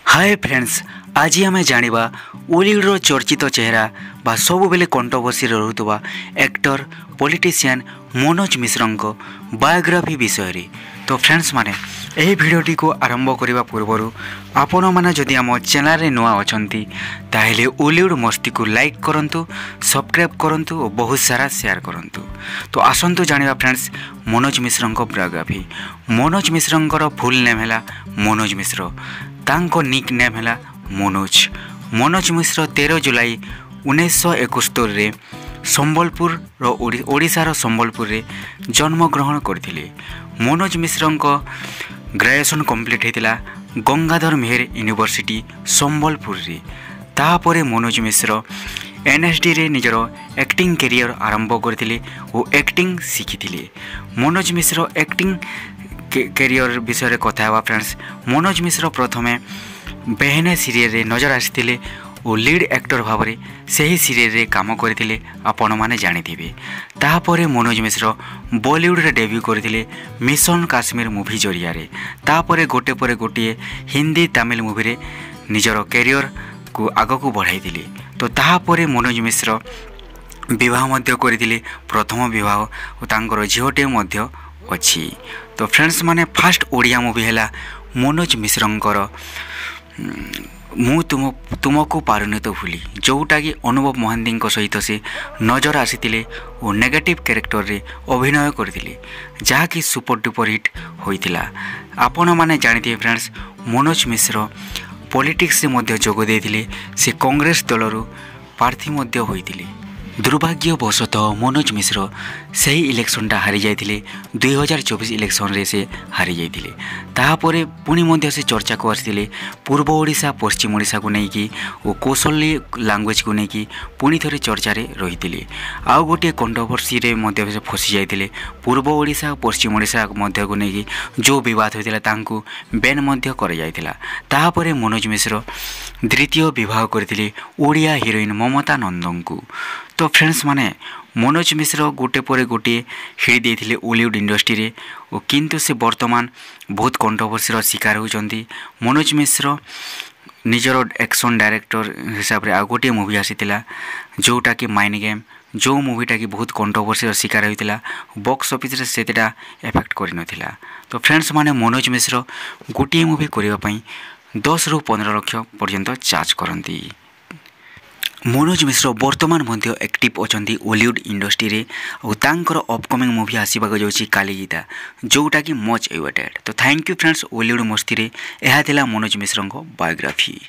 Hi friends, आज आम जाना ओलीउड चर्चित चेहरा बा सब बेले कंट्रोवर्सी रुवा actor politician Manoj Mishra biography विषय रे। तो फ्रेंड्स माने यही भिडियोटी को आरंभ करने पूर्व आपण मैंने जदि आम चैनल रे नुआ अछंती ताहेले ओलीउड मस्ती को लाइक करंतु, सब्सक्राइब करंतु और बहुत सारा शेयर करंतु। तो आसंतु जानिबा friends Manoj Mishra biography. Manoj Mishra full name है मनोज मिश्र, तांको निक नेम है मनोज। मनोज मिश्र 13 जुलाई 1971 रे संबलपुर ओडिशार संबलपुर रे जन्म ग्रहण करथिले। मनोज मिश्र ग्रेजुएशन कंप्लीट होता गंगाधर मेहर यूनिवर्सिटी संबलपुर रे। तापरे मनोज मिश्र एनएसडी रे निजर एक्टिंग कैरियर आरंभ करथिले और acting शिखिथिले। Manoj Mishra acting career विषय कथा फ्रेंड्स। मनोज मिश्र प्रथमे बेहने सीरियल रे नजर आसिथिले और लीड एक्टर भाव में सही सीरियल रे काम करथिले आपण माने जानिथिबे। तापरे मनोज मिश्र बॉलीवुड रे डेब्यू करथिले मिशन काश्मीर मूवी जरिया रे। तापरे गोटे पर गोटे हिंदी तमिल मूवी रे निजर कैरियर को आग को बढ़ाई। तो तापरे मनोज मिश्र विवाह मध्य करथिले, प्रथम विवाह और तांकर झीलटे मध्य अच्छी। तो फ्रेंड्स माने फास्ट ओडिया मूवी है मनोज मिश्रंकर मु तुमको पारुनी तो भूली, जोटा कि अनुभव महांती सहित से नजर आसी और नेगेटिव कैरेक्टर रे अभिनय करथिले, जहाँकि सुपर डुपर हिट होइतिला। आपण माने जानिथिबे फ्रेंड्स मनोज मिश्र पॉलिटिक्स रे मध्य जोग देथिले। से कांग्रेस दलरू प्रार्थी मध्य होइतिले। दुर्भाग्यवशतः मनोज मिश्र सही इलेक्शनटा हारी जाइथिले। 2024 इलेक्शन रे से हारी जाइथिले। ताहापरे पुणी मध्य से चर्चा को आसिथिले पूर्व ओडिशा पश्चिम ओडिशा को लेकिन और कौशली लैंग्वेज को लेकिन पुणी थरे चर्चा रे रहिथिले। आउ गोटे कंट्रोवर्सी रे मध्य से फसी जाइथिले। पूर्व ओडिशा पश्चिम ओडिशा मध्य को लेकिन जो विवाद होइतिला तांकु बैन मध्य कर जाइथिला। ताहापरे मनोज मिश्र द्वितीय विवाह करथिले ओडिया हिरोइन ममता नंदन को। तो फ्रेंड्स माने मनोज मिश्र गोटे पर गोटे हिड़ी देथिले ओलीउड इंडस्ट्री रे और किंतु से वर्तमान बहुत कंट्रोवर्सी शिकार होचंती। मनोज मिश्र निजर एक्शन डायरेक्टर हिसाब रे आ गोटे मूवी आसीतिला जोटा कि माइंड गेम, जो मूवीटा कि बहुत कंट्रोवर्सी शिकार होइतिला। बॉक्स ऑफिस रे सेतेटा इफेक्ट करि नथिला। तो फ्रेंड्स माने मनोज मिश्र गोटे मूवी करिवा पई 10 रु 15 लाख पर्यंत चार्ज करती। मनोज मिश्र वर्तमान मध्य एक्टिव अछंती ओलीउड इंडस्ट्री रे और तांकर अपकमिंग मूवी आसीबाक जाउची कालीगीता, जोटा कि मच एवेटेड। तो थैंक यू फ्रेंड्स ओलीउड मस्ती रे। यह थिला मनोज मिश्र बायोग्राफी।